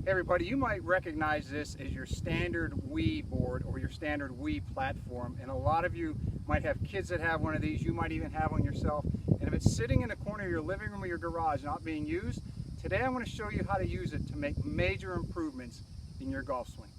Hey everybody, you might recognize this as your standard Wii board or your standard Wii platform, and a lot of you might have kids that have one of these. You might even have one yourself, and if it's sitting in the corner of your living room or your garage not being used, today I'm going to show you how to use it to make major improvements in your golf swing.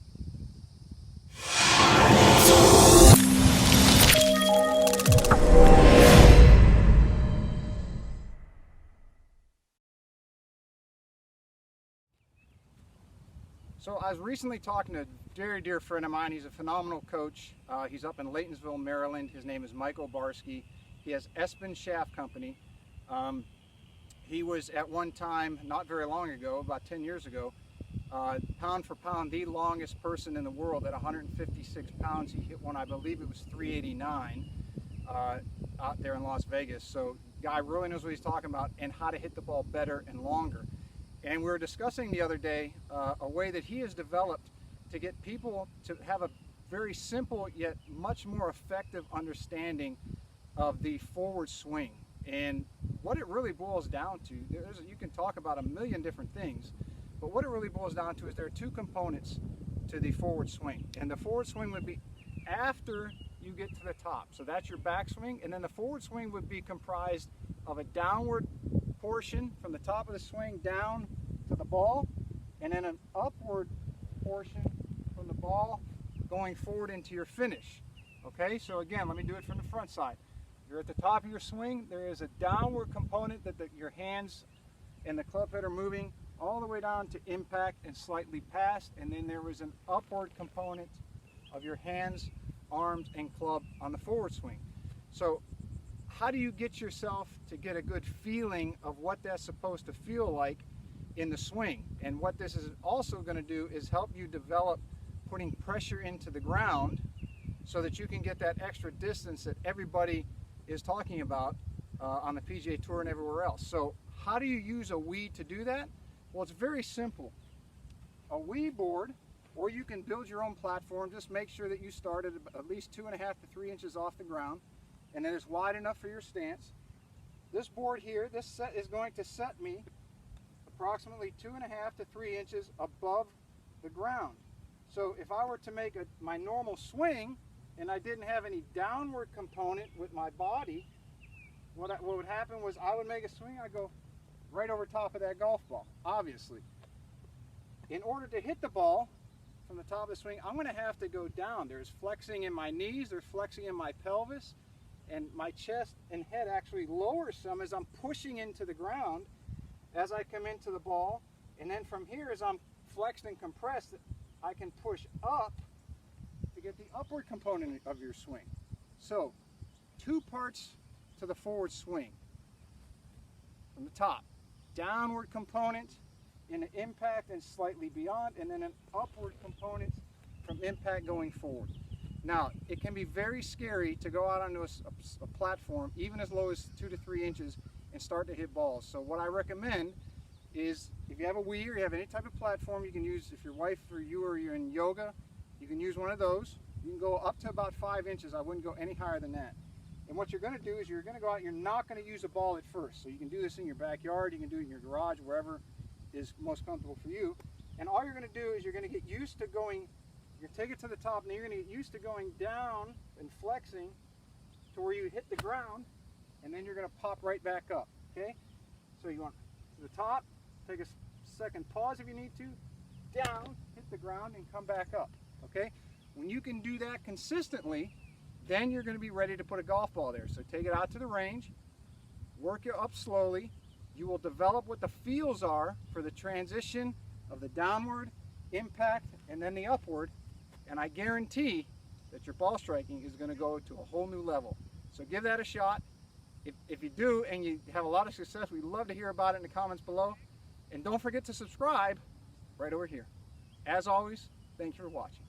So I was recently talking to a very dear friend of mine. He's a phenomenal coach. He's up in Laytonsville, Maryland. His name is Michael Barsky. He has Espen Shaft Company. He was at one time, not very long ago, about 10 years ago, pound for pound, the longest person in the world at 156 pounds. He hit one, I believe it was 389 out there in Las Vegas. So guy really knows what he's talking about and how to hit the ball better and longer. And we were discussing the other day a way that he has developed to get people to have a very simple yet much more effective understanding of the forward swing. And what it really boils down to, you can talk about a million different things, but what it really boils down to is there are two components to the forward swing. And the forward swing would be after you get to the top. So that's your backswing, and then the forward swing would be comprised of a downward portion from the top of the swing down to the ball, and then an upward portion from the ball going forward into your finish. Okay, so again, let me do it from the front side. You're at the top of your swing, there is a downward component that your hands and the club head are moving all the way down to impact and slightly past, and then there was an upward component of your hands, arms, and club on the forward swing. So how do you get yourself to get a good feeling of what that's supposed to feel like in the swing? And what this is also going to do is help you develop putting pressure into the ground so that you can get that extra distance that everybody is talking about on the PGA Tour and everywhere else. So how do you use a Wii to do that? Well, it's very simple. A Wii board, or you can build your own platform. Just make sure that you start at least 2.5 to 3 inches off the ground, and then it's wide enough for your stance. This board here, this set is going to set me approximately 2.5 to 3 inches above the ground. So if I were to make my normal swing and I didn't have any downward component with my body, what would happen was I would make a swing, I'd go right over top of that golf ball, obviously. In order to hit the ball from the top of the swing, I'm going to have to go down. There's flexing in my knees, there's flexing in my pelvis, and my chest and head actually lowers some as I'm pushing into the ground as I come into the ball. And then from here, as I'm flexed and compressed, I can push up to get the upward component of your swing. So, two parts to the forward swing. From the top, downward component in an impact and slightly beyond, and then an upward component from impact going forward. Now, it can be very scary to go out onto a platform, even as low as 2 to 3 inches, and start to hit balls. So what I recommend is, if you have a Wii or you have any type of platform, you can use, if your wife or you're in yoga, you can use one of those. You can go up to about 5 inches. I wouldn't go any higher than that. And what you're going to do is you're going to go out, you're not going to use a ball at first. So you can do this in your backyard, you can do it in your garage, wherever is most comfortable for you. And all you're going to do is you're going to get used to going, you take it to the top, and you're going to get used to going down and flexing to where you hit the ground, and then you're going to pop right back up, okay? So you want to the top, take a second pause if you need to, down, hit the ground, and come back up, okay? When you can do that consistently, then you're going to be ready to put a golf ball there. So take it out to the range, work it up slowly. You will develop what the feels are for the transition of the downward, impact, and then the upward, and I guarantee that your ball striking is going to go to a whole new level. So give that a shot. If you do and you have a lot of success, we'd love to hear about it in the comments below. And don't forget to subscribe right over here. As always, thank you for watching.